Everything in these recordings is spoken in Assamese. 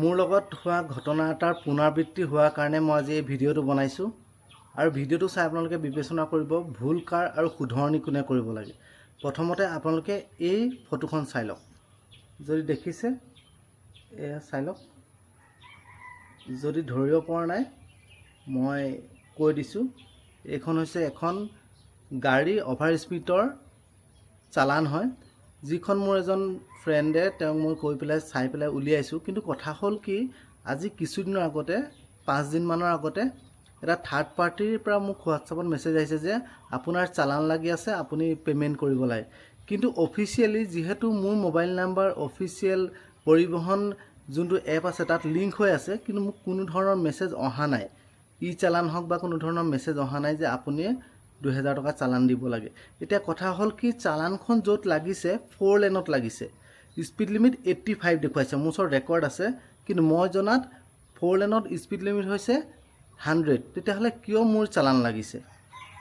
মোৰ লগত হোৱা ঘটনা এটাৰ পুনৰাবৃত্তি হোৱাৰ কাৰণে মই আজি এই ভিডিঅ'টো বনাইছোঁ আৰু ভিডিঅ'টো চাই আপোনালোকে বিবেচনা কৰিব ভুল কাৰ আৰু শুধৰণি কোনে কৰিব লাগে। প্ৰথমতে আপোনালোকে এই ফটোখন চাই লওক, যদি দেখিছে এয়া চাই লওক, যদি ধৰিব পৰা নাই মই কৈ দিছোঁ, এইখন হৈছে এখন গাড়ী অভাৰ স্পীডৰ চালান হয়, যিখন মোৰ এজন ফ্ৰেণ্ডে তেওঁক মই কৈ পেলাই চাই পেলাই উলিয়াইছোঁ। কিন্তু কথা হ'ল কি, আজি কিছুদিনৰ আগতে 5 দিনমানৰ আগতে এটা থাৰ্ড পাৰ্টিৰ পৰা মোক হোৱাটছআপত মেছেজ আহিছে যে আপোনাৰ চালান লাগি আছে, আপুনি পে'মেণ্ট কৰিব লাগে। কিন্তু অফিচিয়েলি যিহেতু মোৰ মোবাইল নাম্বাৰ অফিচিয়েল পৰিবহণ যোনটো এপ আছে তাত লিংক হৈ আছে, কিন্তু মোক কোনো ধৰণৰ মেছেজ অহা নাই, ই চালান হওক বা কোনো ধৰণৰ মেছেজ অহা নাই যে আপুনি 2000 টকা চালান দিব লাগে। এতিয়া কথা হ'ল কি, চালানখন য'ত লাগিছে 4 লেনত লাগিছে, স্পীড লিমিট 85 দেখুৱাইছে, মোৰ ওচৰত ৰেকৰ্ড আছে, কিন্তু মই জনাত 4 লেনত স্পীড লিমিট হৈছে 100। তেতিয়াহ'লে কিয় মোৰ চালান লাগিছে?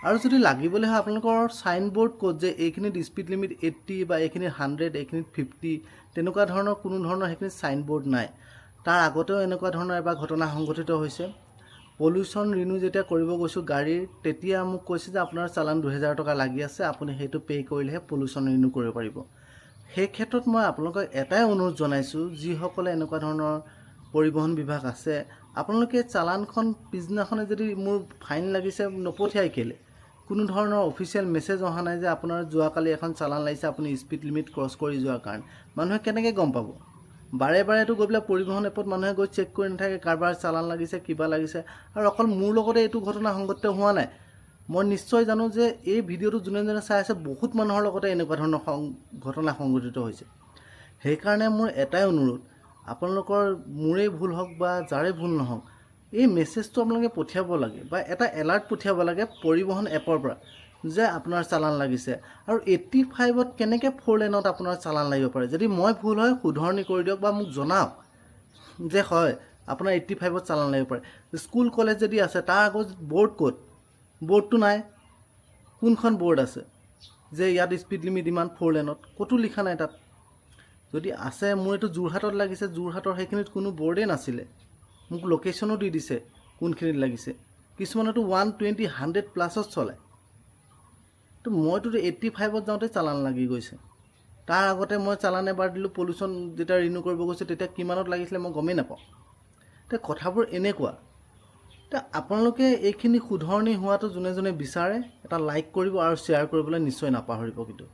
আৰু যদি লাগিবলৈ হয় আপোনালোকৰ চাইনবোৰ্ড ক'ত যে এইখিনিত স্পীড লিমিট 80 বা এইখিনিত 100, এইখিনিত 50, তেনেকুৱা ধৰণৰ কোনো ধৰণৰ সেইখিনিত চাইনবোৰ্ড নাই। তাৰ আগতেও এনেকুৱা ধৰণৰ এবাৰ ঘটনা সংঘটিত হৈছে। পলিউশ্যন ৰিনিউ যেতিয়া কৰিব গৈছোঁ গাড়ীৰ, তেতিয়া মোক কৈছে যে আপোনাৰ চালান 2000 টকা লাগি আছে, আপুনি সেইটো পে' কৰিলেহে পলিউশ্যন ৰিনিউ কৰিব পাৰিব। সেই ক্ষেত্ৰত মই আপোনালোকক এটাই অনুৰোধ জনাইছোঁ, যিসকলে এনেকুৱা ধৰণৰ পৰিবহণ বিভাগ আছে, আপোনালোকে চালানখন পিছদিনাখনে যদি মোৰ ফাইন লাগিছে নপঠিয়াই কেলে? কোনো ধৰণৰ অফিচিয়েল মেছেজ অহা নাই যে আপোনাৰ যোৱাকালি এখন চালান লাগিছে আপুনি স্পীড লিমিট ক্ৰছ কৰি যোৱাৰ কাৰণে। মানুহে কেনেকৈ গম পাব? বাৰে বাৰেতো গৈ পেলাই পৰিবহণ এপত মানুহে গৈ চেক কৰি নাথাকে কাৰোবাৰ চালান লাগিছে কিবা লাগিছে। আৰু অকল মোৰ লগতে এইটো ঘটনা সংঘটিত হোৱা নাই, মই নিশ্চয় জানো যে এই ভিডিঅ'টো যোনে যোনে চাই আছে বহুত মানুহৰ লগতে এনেকুৱা ধৰণৰ ঘটনা সংঘটিত হৈছে। সেইকাৰণে মোৰ এটাই অনুৰোধ, আপোনালোকৰ মোৰেই ভুল হওক বা যাৰে ভুল নহওক, এই মেছেজটো আপোনালোকে পঠিয়াব লাগে বা এটা এলাৰ্ট পঠিয়াব লাগে পৰিবহণ এপৰ পৰা যে আপোনাৰ চালান লাগিছে। আৰু 85ত কেনেকৈ 4 লেনত আপোনাৰ চালান লাগিব পাৰে? যদি মই ভুল হয় শুধৰণি কৰি দিয়ক বা মোক জনাওক যে হয় আপোনাৰ 85ত চালান লাগিব পাৰে। স্কুল কলেজ যদি আছে তাৰ আগত বৰ্ড ক'ত? বৰ্ডটো নাই। কোনখন বৰ্ড আছে যে ইয়াত স্পীড লিমিট ইমান 4 লেনত? ক'তো লিখা নাই তাত। যদি আছে, মোৰ এইটো যোৰহাটত লাগিছে, যোৰহাটৰ সেইখিনিত কোনো বৰ্ডেই নাছিলে, মোক লোকেশ্যনো দি দিছে কোনখিনিত লাগিছে। কিছুমানেতো 120, 100+ চলে, তো মইতো 85ত যাওঁতে চালান লাগি গৈছে। তাৰ আগতে মই চালান এবাৰ দিলোঁ, পলিউশ্যন যেতিয়া ৰিনিউ কৰিব গৈছে তেতিয়া কিমানত লাগিছিলে মই গমেই নাপাওঁ। তো কথাবোৰ এনেকুৱা। তো আপোনালোকে এইখিনি শুধৰণি হোৱাটো যোনে যোনে বিচাৰে এটা লাইক কৰিব আৰু শ্বেয়াৰ কৰিবলৈ নিশ্চয় নাপাহৰিব কিন্তু।